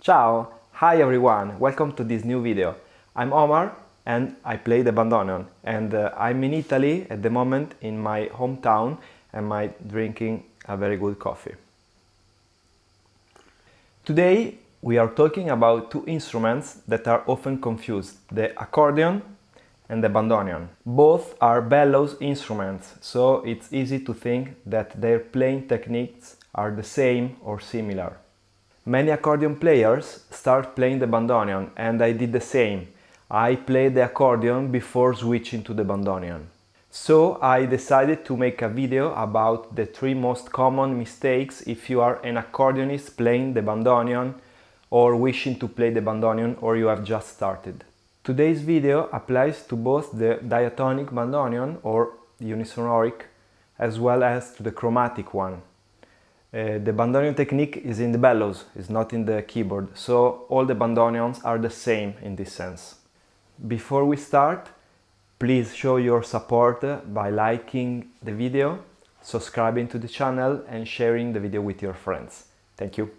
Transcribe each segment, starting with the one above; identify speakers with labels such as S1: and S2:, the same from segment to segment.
S1: Ciao! Hi everyone! Welcome to this new video. I'm Omar and I play the bandoneon, and I'm in Italy at the moment in my hometown and I'm drinking a very good coffee. Today we are talking about two instruments that are often confused, the accordion and the bandoneon. Both are bellows instruments, so it's easy to think that their playing techniques are the same or similar. Many accordion players start playing the bandoneon, and I did the same. I played the accordion before switching to the bandoneon. So I decided to make a video about the three most common mistakes if you are an accordionist playing the bandoneon or wishing to play the bandoneon or you have just started. Today's video applies to both the diatonic bandoneon or unisonoric as well as to the chromatic one. The bandoneon technique is in the bellows, it's not in the keyboard, so all the bandoneons are the same in this sense. Before we start, please show your support by liking the video, subscribing to the channel and sharing the video with your friends. Thank you.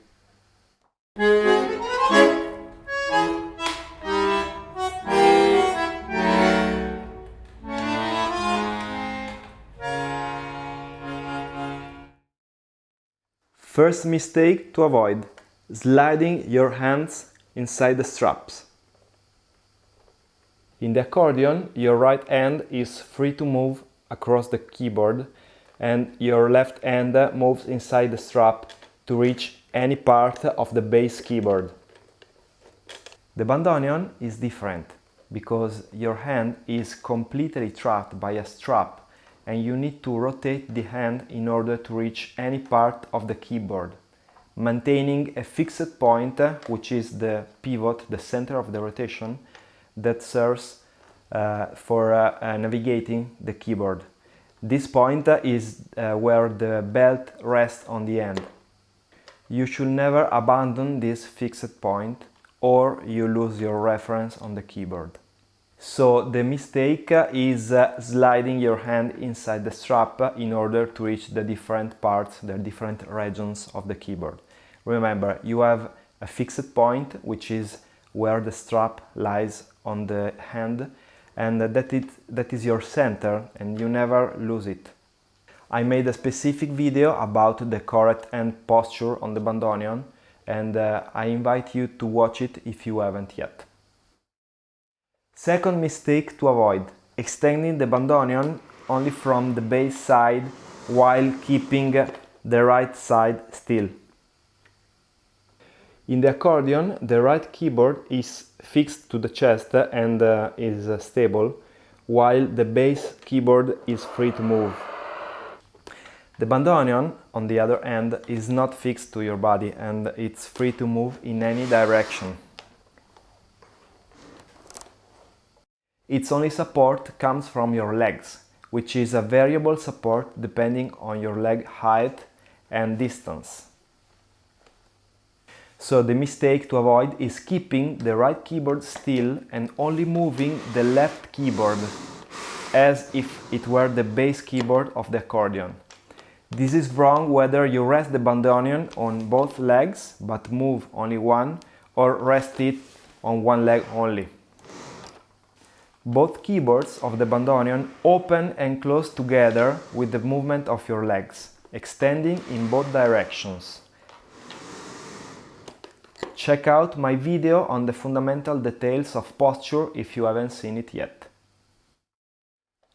S1: First mistake to avoid: sliding your hands inside the straps. In the accordion, your right hand is free to move across the keyboard and your left hand moves inside the strap to reach any part of the bass keyboard. The bandoneon is different because your hand is completely trapped by a strap and you need to rotate the hand in order to reach any part of the keyboard, maintaining a fixed point, which is the pivot, the center of the rotation, that serves for navigating the keyboard. This point is where the belt rests on the end. You should never abandon this fixed point or you lose your reference on the keyboard. So the mistake is sliding your hand inside the strap in order to reach the different parts, the different regions of the keyboard. Remember, you have a fixed point, which is where the strap lies on the hand, and that is your center and you never lose it. I made a specific video about the correct hand posture on the bandoneon, and I invite you to watch it if you haven't yet. Second mistake to avoid: extending the bandoneon only from the bass side while keeping the right side still. In the accordion, the right keyboard is fixed to the chest and is stable, while the bass keyboard is free to move. The bandoneon, on the other hand, is not fixed to your body and it's free to move in any direction. Its only support comes from your legs, which is a variable support depending on your leg height and distance. So the mistake to avoid is keeping the right keyboard still and only moving the left keyboard as if it were the bass keyboard of the accordion. This is wrong whether you rest the bandoneon on both legs but move only one, or rest it on one leg only. Both keyboards of the bandoneon open and close together with the movement of your legs, extending in both directions. Check out my video on the fundamental details of posture if you haven't seen it yet.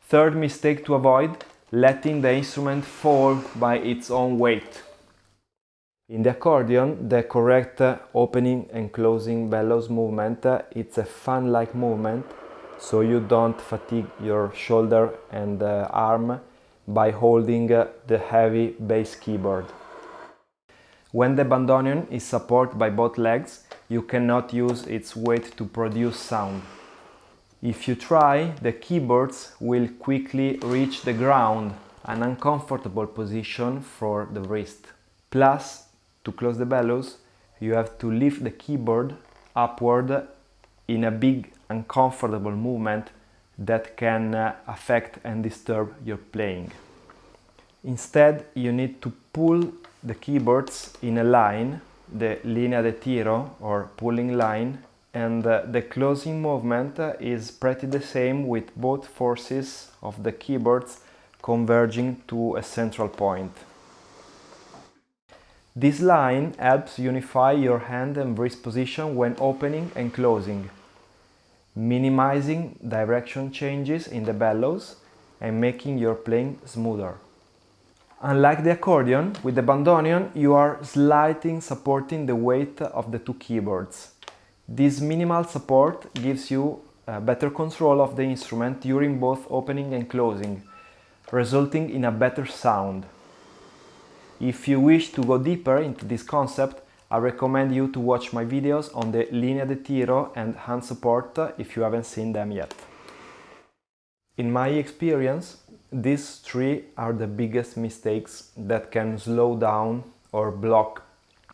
S1: Third mistake to avoid: letting the instrument fall by its own weight. In the accordion, the correct opening and closing bellows movement, it's a fan-like movement, so you don't fatigue your shoulder and arm by holding the heavy bass keyboard. When the bandoneon is supported by both legs, you cannot use its weight to produce sound. If you try, the keyboards will quickly reach the ground, an uncomfortable position for the wrist. Plus, to close the bellows, you have to lift the keyboard upward in a big uncomfortable movement that can affect and disturb your playing. Instead, you need to pull the keyboards in a line the linea de tiro or pulling line, and the closing movement is pretty the same with both forces of the keyboards converging to a central point. This line helps unify your hand and wrist position when opening and closing, minimizing direction changes in the bellows and making your playing smoother. Unlike the accordion, with the bandoneon you are slightly supporting the weight of the two keyboards. This minimal support gives you better control of the instrument during both opening and closing, resulting in a better sound. If you wish to go deeper into this concept, I recommend you to watch my videos on the linea de tiro and hand support if you haven't seen them yet. In my experience, these three are the biggest mistakes that can slow down or block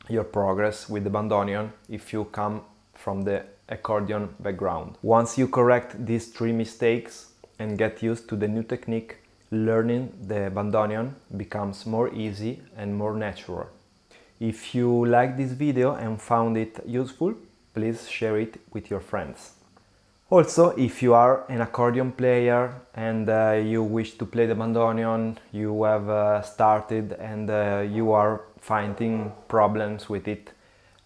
S1: your progress with the bandoneon if you come from the accordion background. Once you correct these three mistakes and get used to the new technique, learning the bandoneon becomes more easy and more natural. If you liked this video and found it useful, please share it with your friends. Also, if you are an accordion player and you wish to play the bandoneon, you have started and you are finding problems with it,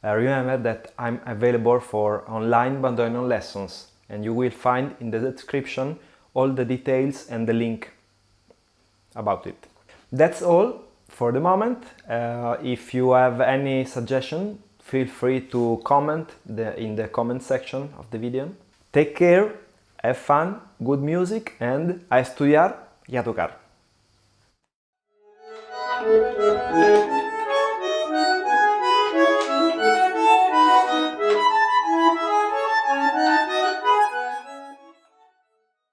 S1: remember that I'm available for online bandoneon lessons, and you will find in the description all the details and the link about it. That's all for the moment. If you have any suggestion, feel free to comment in the comment section of the video. Take care, have fun, good music, and a estudiar y a tocar.